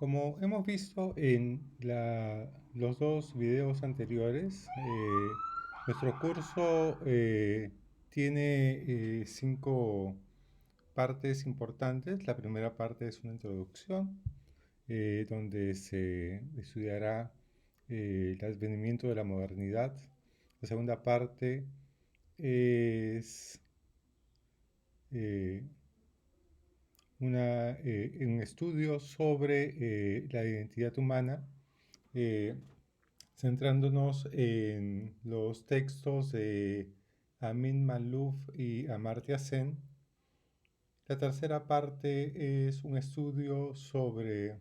Como hemos visto en los dos videos anteriores, nuestro curso tiene 5 partes importantes. La primera parte es una introducción, donde se estudiará el advenimiento de la modernidad. La segunda parte es eh, un estudio sobre la identidad humana, eh, centrándonos en los textos de Amin Maalouf y Amartya Sen. La tercera parte es un estudio sobre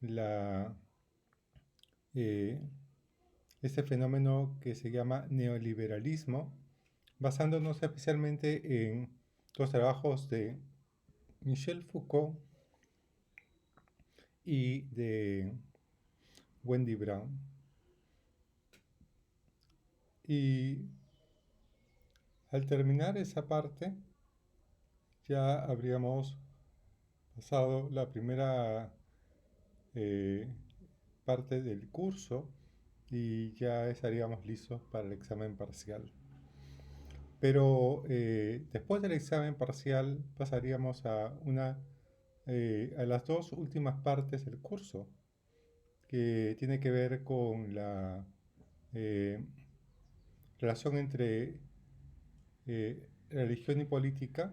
la, eh, este fenómeno que se llama neoliberalismo, basándonos especialmente en los trabajos de Michel Foucault y de Wendy Brown. Y al terminar esa parte, ya habríamos pasado la primera eh, parte del curso y ya estaríamos listos para el examen parcial. Pero después del examen parcial pasaríamos a las dos últimas partes del curso, que tiene que ver con la eh, relación entre religión y política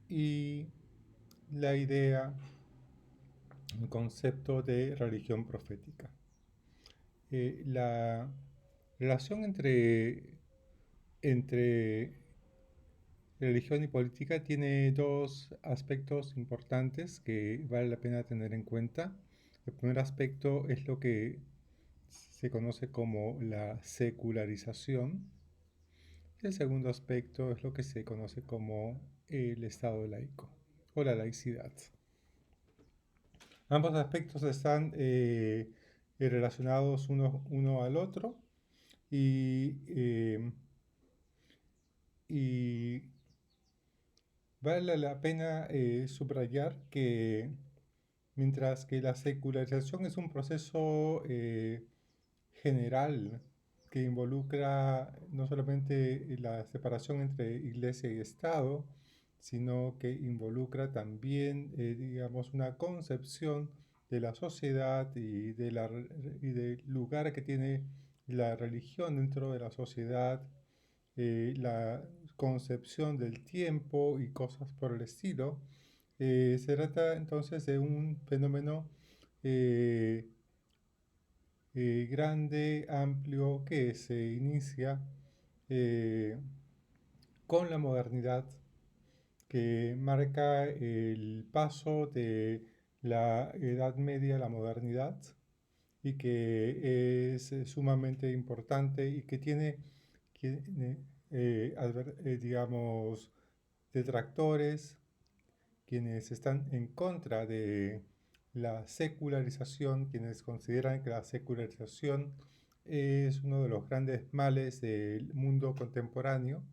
y la idea, el concepto de religión profética. La relación entre religión y política tiene dos aspectos importantes que vale la pena tener en cuenta. El primer aspecto es lo que se conoce como la secularización. Y el segundo aspecto es lo que se conoce como el Estado laico o la laicidad. Ambos aspectos están relacionados uno al otro y, y vale la pena subrayar que mientras que la secularización es un proceso general que involucra no solamente la separación entre iglesia y Estado, sino que involucra también, digamos, una concepción de la sociedad y del lugar que tiene la religión dentro de la sociedad, la concepción del tiempo y cosas por el estilo. Se trata entonces de un fenómeno eh, grande, amplio, que se inicia eh, con la modernidad, que marca el paso de la Edad Media a la modernidad y que es sumamente importante y que tiene digamos, detractores, quienes están en contra de la secularización, quienes consideran que la secularización es uno de los grandes males del mundo contemporáneo,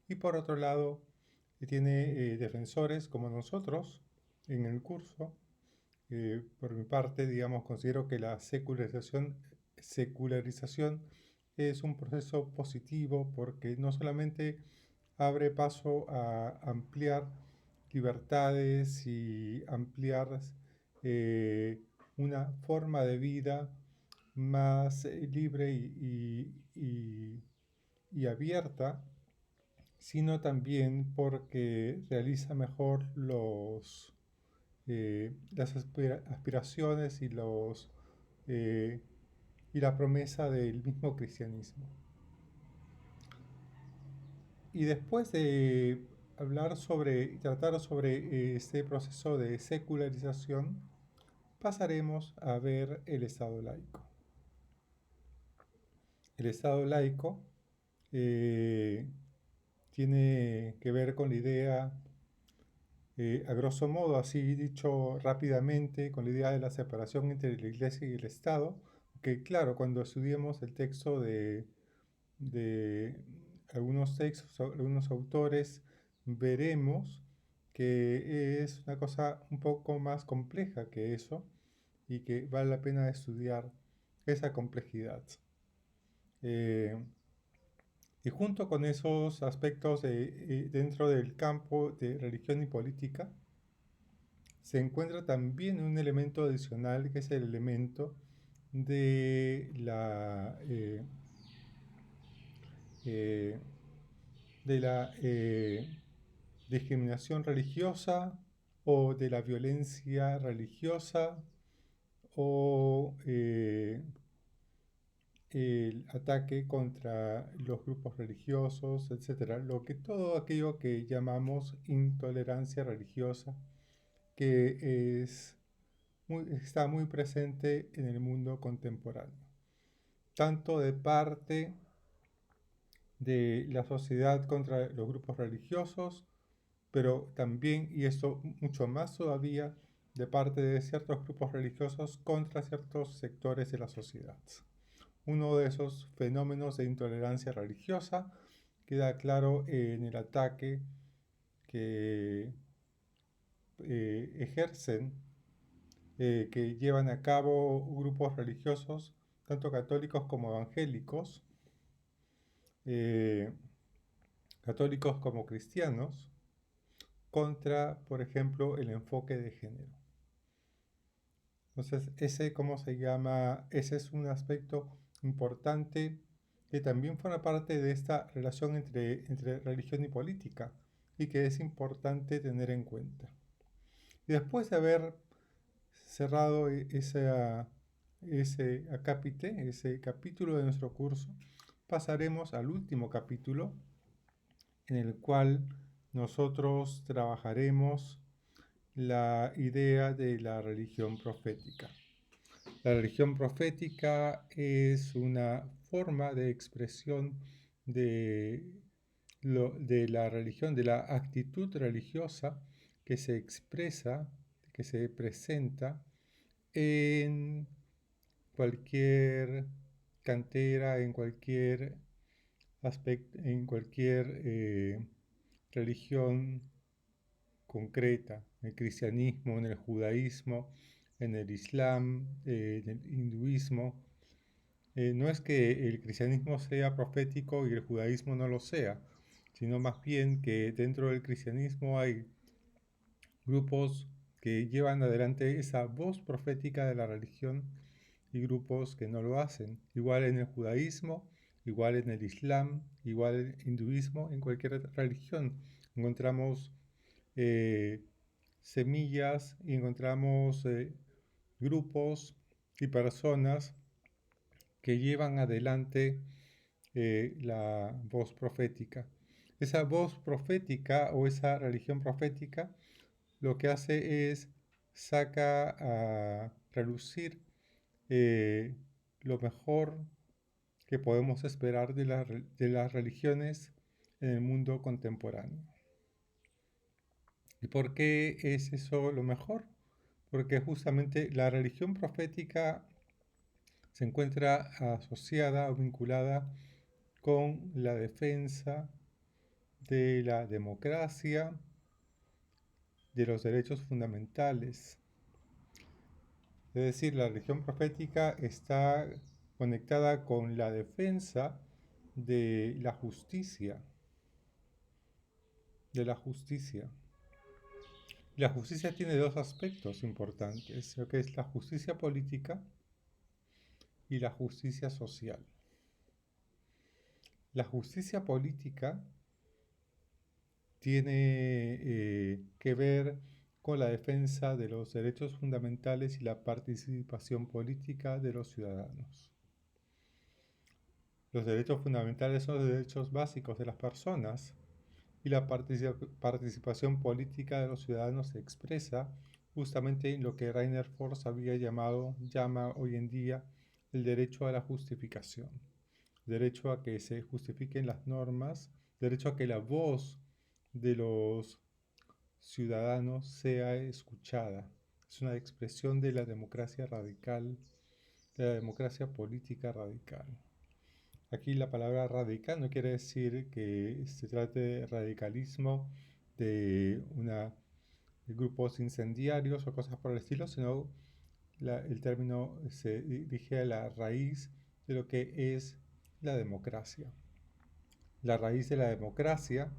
y por otro lado tiene defensores como nosotros en el curso. Por mi parte, digamos, considero que la secularización es un proceso positivo porque no solamente abre paso a ampliar libertades y ampliar eh, una forma de vida más libre y abierta, sino también porque realiza mejor las aspiraciones eh, y la promesa del mismo cristianismo. Y después de tratar sobre este proceso de secularización, pasaremos a ver el Estado laico. El Estado laico eh, tiene que ver con la idea, a grosso modo, así dicho rápidamente, con la idea de la separación entre la Iglesia y el Estado, que claro, cuando estudiemos el texto de algunos textos, algunos autores, veremos que es una cosa un poco más compleja que eso y que vale la pena estudiar esa complejidad. Eh, y junto con esos aspectos dentro del campo de religión y política, se encuentra también un elemento adicional que es el elemento de eh, la discriminación religiosa o de la violencia religiosa o el ataque contra los grupos religiosos, etcétera. Todo aquello que llamamos intolerancia religiosa, que está muy presente en el mundo contemporáneo, tanto de parte de la sociedad contra los grupos religiosos, pero también, y esto mucho más todavía, de parte de ciertos grupos religiosos contra ciertos sectores de la sociedad. Uno de esos fenómenos de intolerancia religiosa queda claro en el ataque que ejercen, que llevan a cabo grupos religiosos, tanto católicos como evangélicos, eh, católicos como cristianos, contra, por ejemplo, el enfoque de género. Entonces, ¿cómo se llama? Ese es un aspecto importante que también forma parte de esta relación entre religión y política y que es importante tener en cuenta. Y después de haber cerrado ese acápite, ese capítulo de nuestro curso, pasaremos al último capítulo en el cual nosotros trabajaremos la idea de la religión profética. La religión profética es una forma de expresión de, de la religión, de la actitud religiosa que se expresa, que se presenta en cualquier cantera, en cualquier aspecto, en cualquier religión concreta, en el cristianismo, en el judaísmo, en el islam, en el hinduismo. No es que el cristianismo sea profético y el judaísmo no lo sea, sino más bien que dentro del cristianismo hay grupos que llevan adelante esa voz profética de la religión y grupos que no lo hacen. Igual en el judaísmo, igual en el islam, igual en el hinduismo, en cualquier religión encontramos eh, semillas y encontramos grupos y personas que llevan adelante la voz profética. Esa voz profética o esa religión profética lo que hace es saca a relucir lo mejor que podemos esperar de las religiones en el mundo contemporáneo. ¿Y por qué es eso lo mejor? Porque justamente la religión profética se encuentra asociada o vinculada con la defensa de la democracia, de los derechos fundamentales. Es decir, la religión profética está conectada con la defensa de la justicia, de la justicia. La justicia tiene dos aspectos importantes, lo que es la justicia política y la justicia social. La justicia política tiene que ver con la defensa de los derechos fundamentales y la participación política de los ciudadanos. Los derechos fundamentales son los derechos básicos de las personas y la participación política de los ciudadanos se expresa justamente en lo que Rainer Forss llama hoy en día el derecho a la justificación, derecho a que se justifiquen las normas, derecho a que la voz de los ciudadanos sea escuchada. Es una expresión de la democracia radical, de la democracia política radical. Aquí la palabra radical no quiere decir que se trate de radicalismo, de una grupos incendiarios o cosas por el estilo, sino el término se dirige a la raíz de lo que es la democracia. La raíz de la democracia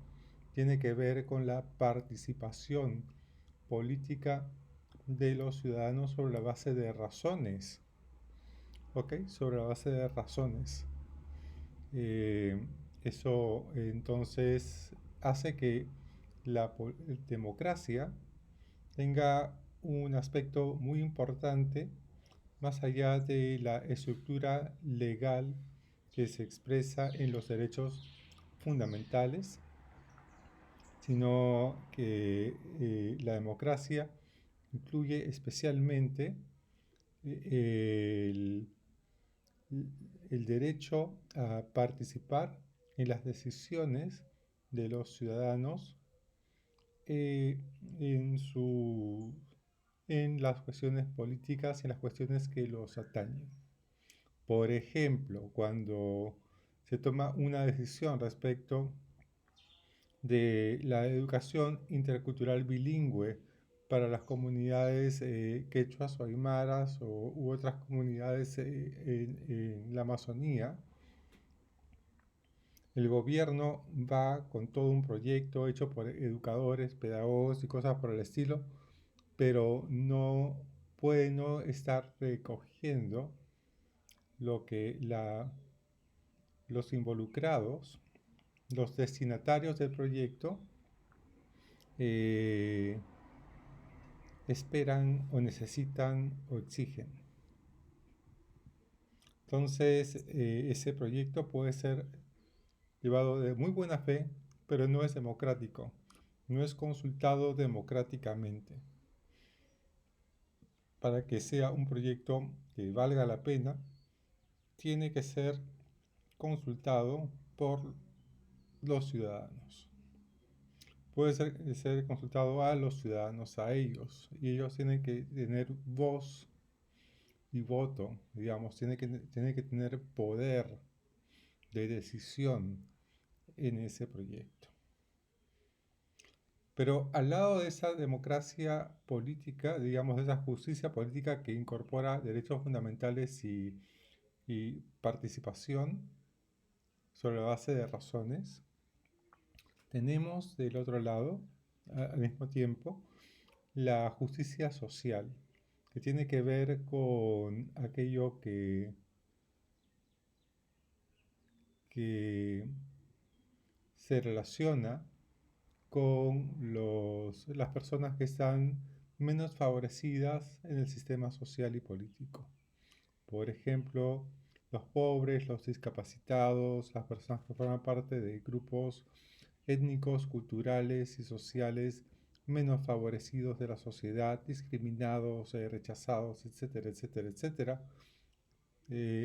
tiene que ver con la participación política de los ciudadanos sobre la base de razones. ¿Ok? Sobre la base de razones. Eh, Eso entonces hace que la democracia tenga un aspecto muy importante más allá de la estructura legal que se expresa en los derechos fundamentales, sino que la democracia incluye especialmente el, el derecho a participar en las decisiones de los ciudadanos eh, en, su, en las cuestiones políticas y en las cuestiones que los atañen. Por ejemplo, cuando se toma una decisión respecto de la educación intercultural bilingüe para las comunidades quechuas o aymaras u otras comunidades en la Amazonía, el gobierno va con todo un proyecto hecho por educadores, pedagogos y cosas por el estilo, pero no puede no estar recogiendo lo que los involucrados, los destinatarios del proyecto, eh, esperan o necesitan o exigen. Entonces, ese proyecto puede ser llevado de muy buena fe, pero no es democrático, no es consultado democráticamente. Para que sea un proyecto que valga la pena, tiene que ser consultado por los ciudadanos. Puede ser consultado a los ciudadanos, a ellos, y ellos tienen que tener voz y voto, digamos, tiene que tener poder de decisión en ese proyecto. Pero al lado de esa democracia política, digamos, de esa justicia política que incorpora derechos fundamentales y participación sobre la base de razones, tenemos del otro lado, al mismo tiempo, la justicia social, que tiene que ver con aquello que se relaciona con las personas que están menos favorecidas en el sistema social y político. Por ejemplo, los pobres, los discapacitados, las personas que forman parte de grupos étnicos, culturales y sociales menos favorecidos de la sociedad, discriminados, rechazados, etcétera, etcétera, etcétera.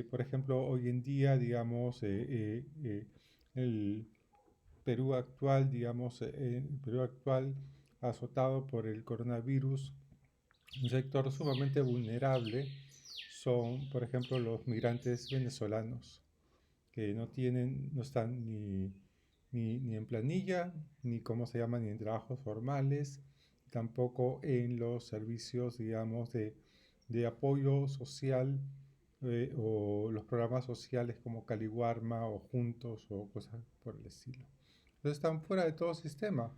Por ejemplo, hoy en día, digamos, el Perú actual, digamos, el Perú actual azotado por el coronavirus, un sector sumamente vulnerable son, por ejemplo, los migrantes venezolanos, que no están ni en planilla, ni cómo se llama, ni en trabajos formales, tampoco en los servicios, digamos, de apoyo social o los programas sociales como Caliwarma o Juntos o cosas por el estilo. Entonces están fuera de todo sistema,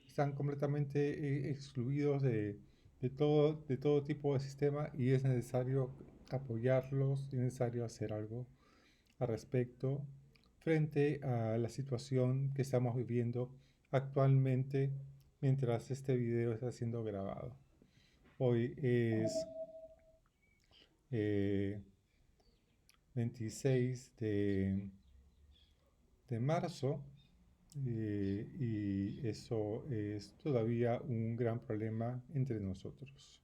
están completamente excluidos de todo tipo de sistema y es necesario apoyarlos, es necesario hacer algo al respecto frente a la situación que estamos viviendo actualmente mientras este video está siendo grabado. Hoy es 26 de marzo y eso es todavía un gran problema entre nosotros.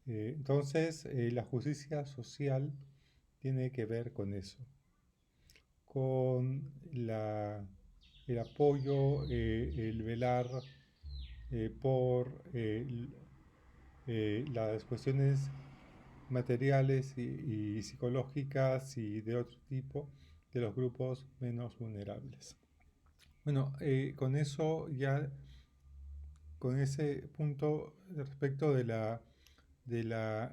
Entonces, la justicia social tiene que ver con eso, con el apoyo, el velar por las cuestiones materiales y psicológicas y de otro tipo de los grupos menos vulnerables. Bueno, con eso ya con ese punto respecto de la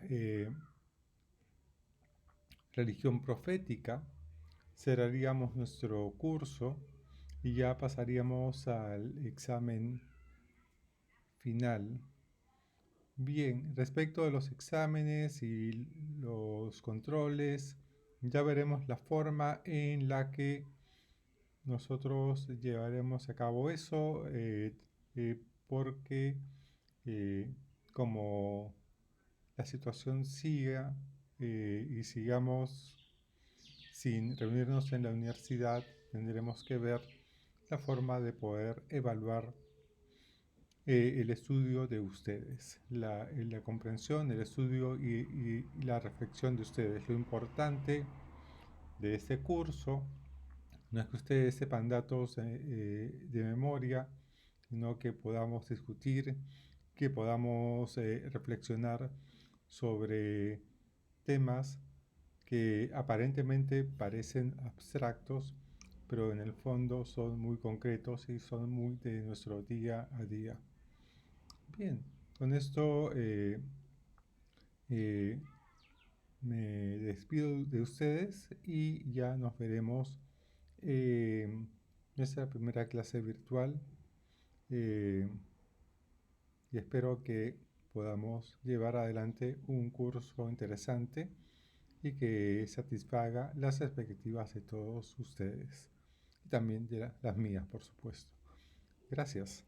religión profética, cerraríamos nuestro curso y ya pasaríamos al examen final. Bien, respecto a los exámenes y los controles, ya veremos la forma en la que nosotros llevaremos a cabo eso, porque eh, como la situación siga y sigamos sin reunirnos en la universidad, tendremos que ver la forma de poder evaluar el estudio de ustedes, la comprensión, el estudio y la reflexión de ustedes. Lo importante de este curso no es que ustedes sepan datos de memoria, sino que podamos discutir, que podamos reflexionar sobre temas que aparentemente parecen abstractos, pero en el fondo son muy concretos y son muy de nuestro día a día. Bien, con esto eh, me despido de ustedes y ya nos veremos en nuestra primera clase virtual eh, y espero que podamos llevar adelante un curso interesante y que satisfaga las expectativas de todos ustedes y también de las mías, por supuesto. Gracias.